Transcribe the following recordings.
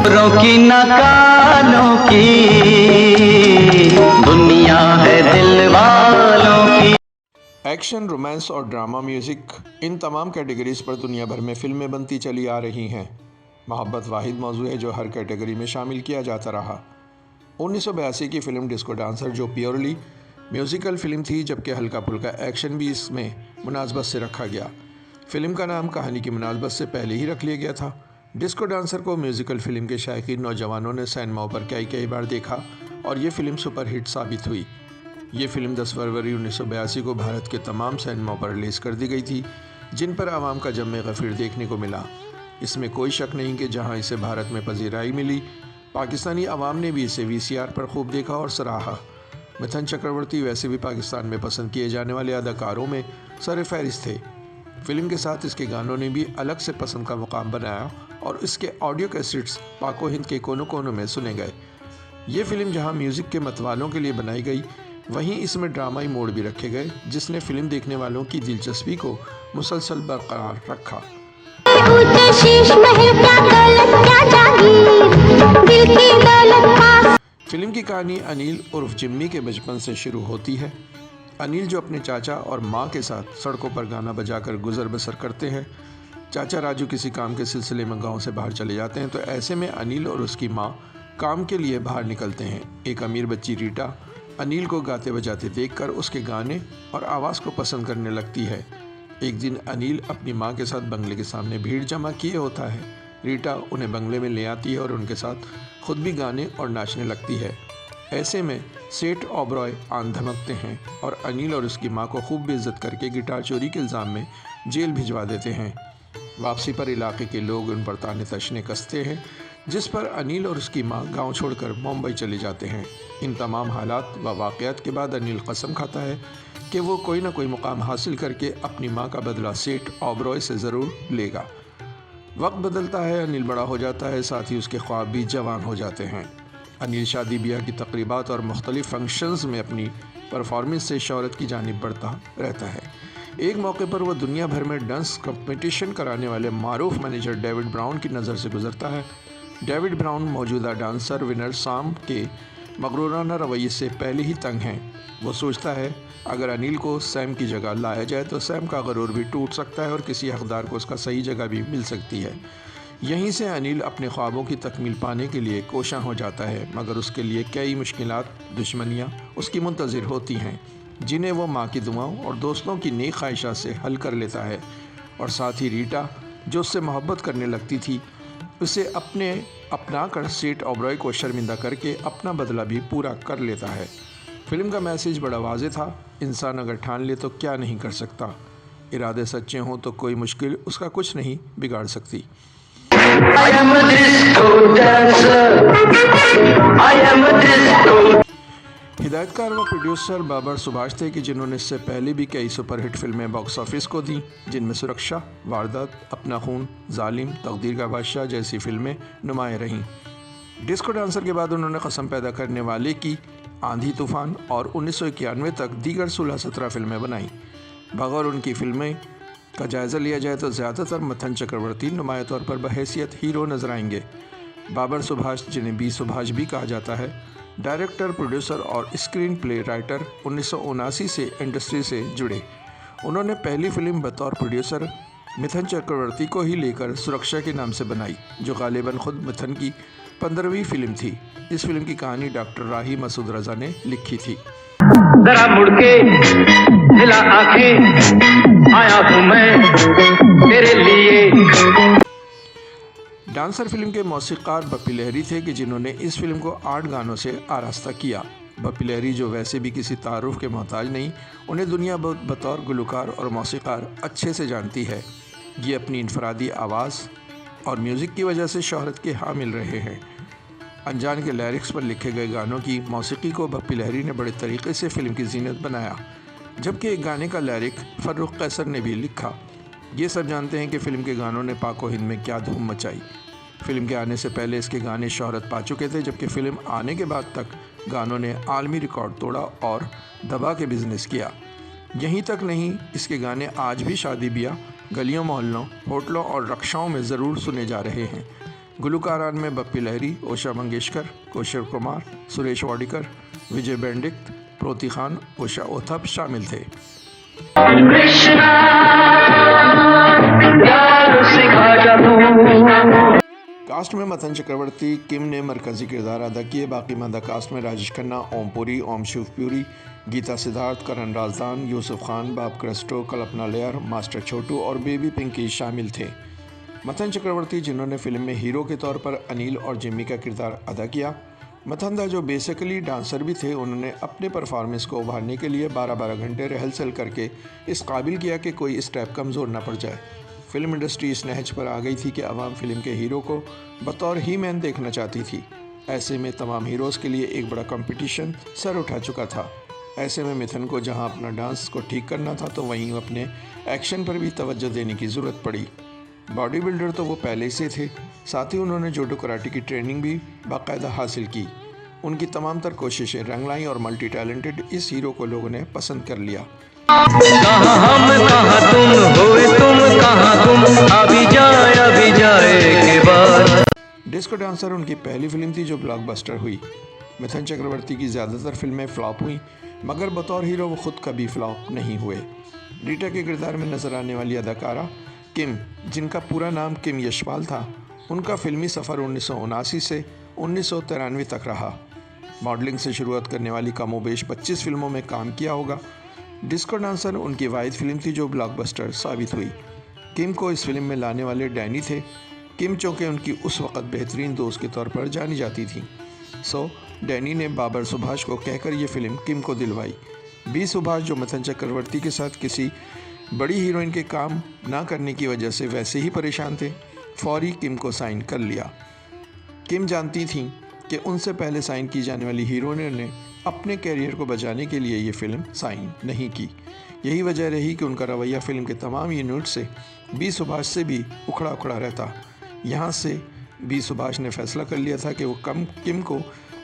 की न कानों की दुनिया है दिल वालों की। एक्शन, रोमांस और ड्रामा म्यूज़िक, इन तमाम कैटेगरीज पर दुनिया भर में फिल्में बनती चली आ रही हैं। मोहब्बत वाहिद मौजू है जो हर कैटेगरी में शामिल किया जाता रहा। 1982 की फिल्म डिस्को डांसर जो प्योरली म्यूज़िकल फिल्म थी, जबकि हल्का फुल्का एक्शन भी इसमें मुनासबत से रखा गया। फिल्म का नाम कहानी की मुनासबत से पहले ही रख लिया गया था। डिस्को डांसर को म्यूज़िकल फिल्म के शायकीन नौजवानों ने सिनेमा पर कई बार देखा और ये फिल्म सुपरहिट साबित हुई। ये फिल्म 10 फरवरी 1982 को भारत के तमाम सिनेमाओं पर रिलीज़ कर दी गई थी, जिन पर आवाम का जम गफ़ीर देखने को मिला। इसमें कोई शक नहीं कि जहां इसे भारत में पजीराई मिली, पाकिस्तानी आवाम ने भी इसे VCR पर खूब देखा और सराहा। मिथुन चक्रवर्ती वैसे भी पाकिस्तान में पसंद किए जाने वाले अदाकारों में सर फहरिस्त थे। फिल्म के साथ इसके गानों ने भी अलग से पसंद का मुकाम बनाया और इसके ऑडियो कैसेट्स पाको हिंद के कोनों कोनों में सुने गए। ये फिल्म जहां म्यूज़िक के मतवालों के लिए बनाई गई, वहीं इसमें ड्रामाई मोड भी रखे गए, जिसने फिल्म देखने वालों की दिलचस्पी को मुसलसल बरकरार रखा। फिल्म की कहानी अनिल उर्फ जिम्मी के बचपन से शुरू होती है। अनिल जो अपने चाचा और माँ के साथ सड़कों पर गाना बजाकर गुजर बसर करते हैं। चाचा राजू किसी काम के सिलसिले में गांव से बाहर चले जाते हैं, तो ऐसे में अनिल और उसकी माँ काम के लिए बाहर निकलते हैं। एक अमीर बच्ची रीटा अनिल को गाते बजाते देखकर उसके गाने और आवाज़ को पसंद करने लगती है। एक दिन अनिल अपनी माँ के साथ बंगले के सामने भीड़ जमा किए होता है। रीटा उन्हें बंगले में ले आती है और उनके साथ खुद भी गाने और नाचने लगती है। ऐसे में सेठ ओबरॉय आन धमकते हैं और अनिल और उसकी माँ को खूब बेइज्जत करके गिटार चोरी के इल्ज़ाम में जेल भिजवा देते हैं। वापसी पर इलाके के लोग उन पर ताने तशने कसते हैं, जिस पर अनिल और उसकी माँ गांव छोड़कर मुंबई चले जाते हैं। इन तमाम हालात व वाक़यात के बाद अनिल कसम खाता है कि वो कोई ना कोई मुकाम हासिल करके अपनी माँ का बदला सेठ ओबरॉय से ज़रूर लेगा। वक्त बदलता है, अनिल बड़ा हो जाता है, साथ ही उसके ख्वाब भी जवान हो जाते हैं। अनिल शादी ब्याह की तकरीबात और मुख्तलिफ फंक्शंस में अपनी परफॉर्मेंस से शोहरत की जानिब बढ़ता रहता है। एक मौके पर वह दुनिया भर में डांस कंपटीशन कराने वाले मारूफ मैनेजर डेविड ब्राउन की नज़र से गुजरता है। डेविड ब्राउन मौजूदा डांसर विनर साम के मगरूराना रवैये से पहले ही तंग हैं। वो सोचता है अगर अनिल को सैम की जगह लाया जाए तो सैम का गरूर भी टूट सकता है और किसी हकदार को उसका सही जगह भी मिल सकती है। यहीं से अनिल अपने ख्वाबों की तकमील पाने के लिए कोशां हो जाता है, मगर उसके लिए कई मुश्किलात, दुश्मनियाँ उसकी मुंतज़िर होती हैं, जिन्हें वो माँ की दुआओं और दोस्तों की नेक ख्वाहिशात से हल कर लेता है। और साथ ही रीटा जो उससे मोहब्बत करने लगती थी, उसे अपना कर सेठ ओबरॉय को शर्मिंदा करके अपना बदला भी पूरा कर लेता है। फिल्म का मैसेज बड़ा वाज़ेह था, इंसान अगर ठान ले तो क्या नहीं कर सकता। इरादे सच्चे हों तो कोई मुश्किल उसका कुछ नहीं बिगाड़ सकती। हिदायतकार व प्रोड्यूसर बाबर सुभाष थे कि जिन्होंने इससे पहले भी कई सुपरहिट फिल्में बॉक्स ऑफिस को दी, जिनमें सुरक्षा, वारदात, अपना खून, जालिम, तकदीर का बादशाह जैसी फिल्में नुमाया रहीं। डिस्को डांसर के बाद उन्होंने कसम पैदा करने वाले की, आंधी तूफान और 1991 तक दीगर 16-17 फिल्में बनाईं। बगैर उनकी फिल्में का जायज़ा लिया जाए तो ज़्यादातर मिथुन चक्रवर्ती नुमाया तौर पर बहैसियत हीरो नजर आएंगे। बाबर सुभाष, जिन्हें बी सुभाष भी कहा जाता है, डायरेक्टर, प्रोड्यूसर और स्क्रीन प्ले राइटर 1979 से इंडस्ट्री से जुड़े। उन्होंने पहली फिल्म बतौर प्रोड्यूसर मिथुन चक्रवर्ती को ही लेकर सुरक्षा के नाम से बनाई, जो गालिबन खुद मिथुन की 15वीं फिल्म थी। इस फिल्म की कहानी डॉक्टर राही मसूद रजा ने लिखी थी। जरा मुड़ के मिला आंखें, आया हूं मैं तेरे लिए। डांसर फिल्म के मौसीक़ार बप्पी लहरी थे कि जिन्होंने इस फिल्म को 8 गानों से आरास्ता किया। बप्पी लहरी जो वैसे भी किसी तारुफ के मोहताज नहीं, उन्हें दुनिया बतौर गुलकार और मौसीक़ार अच्छे से जानती है। ये अपनी इनफरादी आवाज़ और म्यूज़िक की वजह से शोहरत के हामिल रहे हैं। अनजान के लिरिक्स पर लिखे गए गानों की मौसीक़ी को बप्पी लहरी ने बड़े तरीके से फ़िल्म की जीनत बनाया, जबकि एक गाने का लिरिक फ़र्रुख कैसर ने भी लिखा। ये सब जानते हैं कि फ़िल्म के गानों ने पाको हिंद में क्या धूम मचाई। फ़िल्म के आने से पहले इसके गाने शोहरत पा चुके थे, जबकि फ़िल्म आने के बाद तक गानों ने आलमी रिकॉर्ड तोड़ा और दबा के बिज़नेस किया। यहीं तक नहीं, इसके गाने आज भी शादी ब्याह, गलियों मोहल्लों, होटलों और रक्षाओं में ज़रूर सुने जा रहे हैं। गुलकारान में बप्पी लहरी, उषा मंगेशकर, कौशल कुमार, सुरेश वाडिकर, विजय बेंडिक्ट, प्रोति खान, उषा ओथप शामिल थे। कास्ट में मथन चक्रवर्ती, किम ने मरकजी किरदार अदा किए। बाकी मादा कास्ट में राजेश खन्ना, ओम पुरी, ओम शिवपुरी, गीता सिद्धार्थ, करण राजदान, यूसुफ खान, बाब क्रस्टो, कल्पना लेयर, मास्टर छोटू और बेबी पिंकी शामिल थे। मथन चक्रवर्ती, जिन्होंने फिल्म में हीरो के तौर पर अनिल और जिम्मी का किरदार अदा किया। मथंदा, जो बेसिकली डांसर भी थे, उन्होंने अपने परफॉर्मेंस को उभारने के लिए 12-12 घंटे रिहर्सल करके इस काबिल किया कि कोई स्टेप कमज़ोर ना पड़ जाए। फिल्म इंडस्ट्री इस नहज पर आ गई थी कि आवाम फिल्म के हीरो को बतौर ही मैन देखना चाहती थी। ऐसे में तमाम हीरोज़ के लिए एक बड़ा कंपटीशन सर उठा चुका था। ऐसे में मिथुन को जहां अपना डांस को ठीक करना था, तो वहीं अपने एक्शन पर भी तवज्जो देने की ज़रूरत पड़ी। बॉडी बिल्डर तो वो पहले से थे, साथ ही उन्होंने जूडो कराटे की ट्रेनिंग भी बाकायदा हासिल की। उनकी तमाम तर कोशिशें रंग लाई और मल्टी टैलेंटेड इस हीरो को लोगों ने पसंद कर लिया। कहाँ हम कहाँ तुम होए तुम कहाँ तुम अभी जाए के बाद। डिस्को डांसर उनकी पहली फिल्म थी जो ब्लॉकबस्टर हुई। मिथुन चक्रवर्ती की ज़्यादातर फिल्में फ्लॉप हुई, मगर बतौर हीरो वो खुद कभी फ्लॉप नहीं हुए। रीटा के किरदार में नजर आने वाली अदाकारा किम, जिनका पूरा नाम किम यशपाल था, उनका फिल्मी सफ़र 1979 से 1993 तक रहा। मॉडलिंग से शुरुआत करने वाली कमोबेश 25 फिल्मों में काम किया होगा। डिस्को डांसर उनकी वाहिद फिल्म थी जो ब्लॉकबस्टर साबित हुई। किम को इस फिल्म में लाने वाले डैनी थे। किम चौंके उनकी उस वक़्त बेहतरीन दोस्त के तौर पर जानी जाती थी। डैनी ने बाबर सुभाष को कहकर ये फिल्म किम को दिलवाई। बी सुभाष, जो मिथुन चक्रवर्ती के साथ किसी बड़ी हीरोइन के काम ना करने की वजह से वैसे ही परेशान थे, फौरी किम को साइन कर लिया। किम जानती थीं कि उनसे पहले साइन की जाने वाली हीरोइनों ने अपने कैरियर को बचाने के लिए ये फिल्म साइन नहीं की। यही वजह रही कि उनका रवैया फिल्म के तमाम यूनिट से बी सुभाष से भी उखड़ा उखड़ा रहता। यहाँ से बी सुभाष ने फैसला कर लिया था कि वो किम को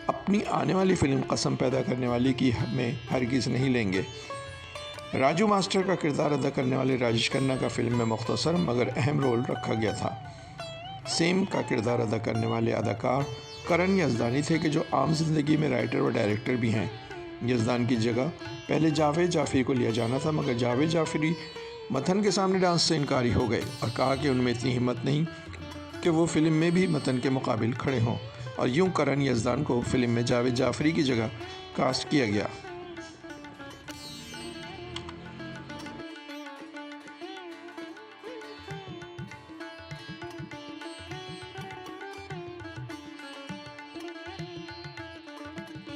अपनी आने वाली फिल्म कसम पैदा करने वाली की में हरगिज़ नहीं लेंगे। राजू मास्टर का किरदार अदा करने वाले राजेश खन्ना का फिल्म में मुख्तसर मगर अहम रोल रखा गया था। सेम का किरदार अदा करने वाले अदाकार करण यजदानी थे कि जो आम जिंदगी में राइटर व डायरेक्टर भी हैं। यजदान की जगह पहले जावेद जाफरी को लिया जाना था, मगर जावेद जाफरी मथन के सामने डांस से इनकारी हो गए और कहा कि उनमें इतनी हिम्मत नहीं कि वो फिल्म में भी मथन के मुकाबिल खड़े हों, और यूं करण यजदान को फिल्म में जावेद जाफरी की जगह कास्ट किया गया।